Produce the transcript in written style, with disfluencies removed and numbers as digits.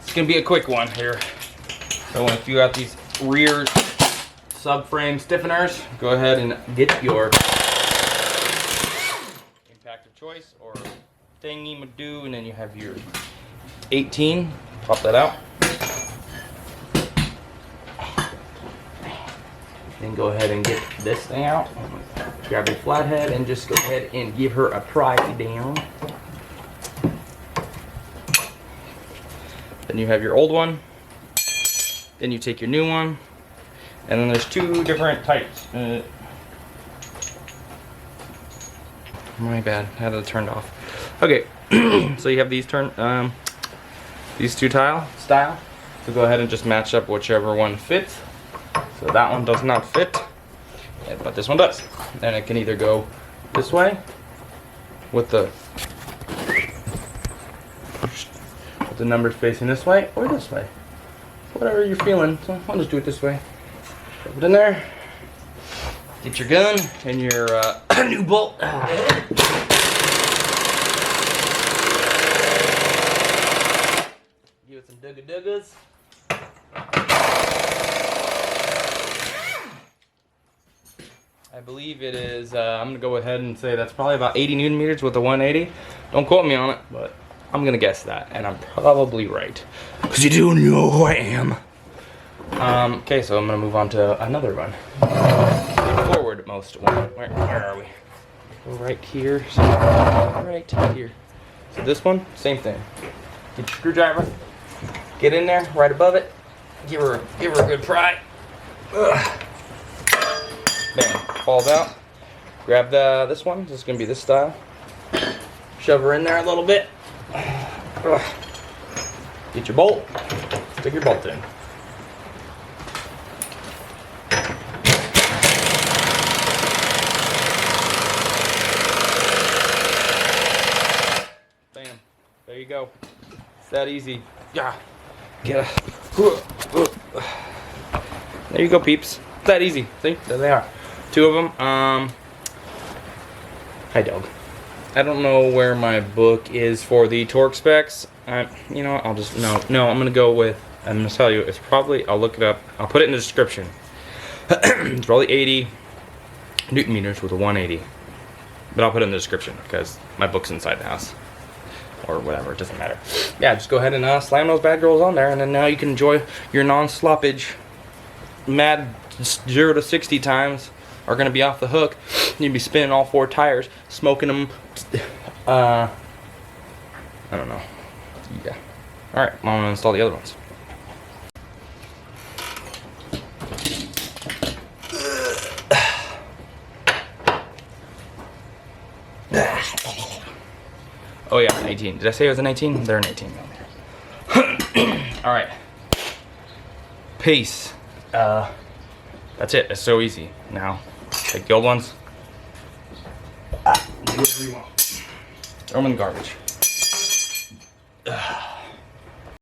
It's gonna be a quick one here. So if you got these rear subframe stiffeners, go ahead and get your impact of choice or thingy do, and then you have your 18. Pop that out. Then go ahead and get this thing out. Grab your flathead and just go ahead and give her a pry down. Then you have your old one. Then you take your new one. And then there's two different types. My bad, I had it turned off. Okay, so you have these these two style. So go ahead and just match up whichever one fits. So that one does not fit, but this one does. And it can either go this way with the numbers facing this way or this way. Whatever you're feeling. So I'll just do it this way. Put it in there. Get your gun and your new bolt. Give it some dugga-duggas. I believe it is, I'm going to go ahead and say that's probably about 80 Newton meters with a 180. Don't quote me on it, but I'm going to guess that. And I'm probably right. Because you do know who I am. Okay, so I'm going to move on to another one. The forward-most one. Where are we? Right here. So right here. So this one, same thing. Get your screwdriver. Get in there, right above it. Give her a good pry. Ugh. Bam, falls out. Grab this one. This is gonna be this style. Shove her in there a little bit. Ugh. Get your bolt. Stick your bolt in. Bam. There you go. It's that easy. Yeah. Get a. There you go, peeps. It's that easy. See? There they are. Two of them. Hi, dog. I don't know where my book is for the torque specs. You know what? I'll just no. I'm gonna go with. I'm gonna tell you. It's probably. I'll look it up. I'll put it in the description. It's probably 80 Newton meters with a 180. But I'll put it in the description because my book's inside the house or whatever. It doesn't matter. Yeah, just go ahead and slam those bad girls on there, and then now you can enjoy your non-sloppage. Mad 0 to 60 times are going to be off the hook. You'll be spinning all four tires, smoking them. I don't know. Yeah. Alright, I'm going to install the other ones. Oh yeah, 18. Did I say it was an 18? They're an 18 down there. Alright. Peace. That's it. It's so easy. Now, take the old ones. Do whatever you want. Throw them in the garbage.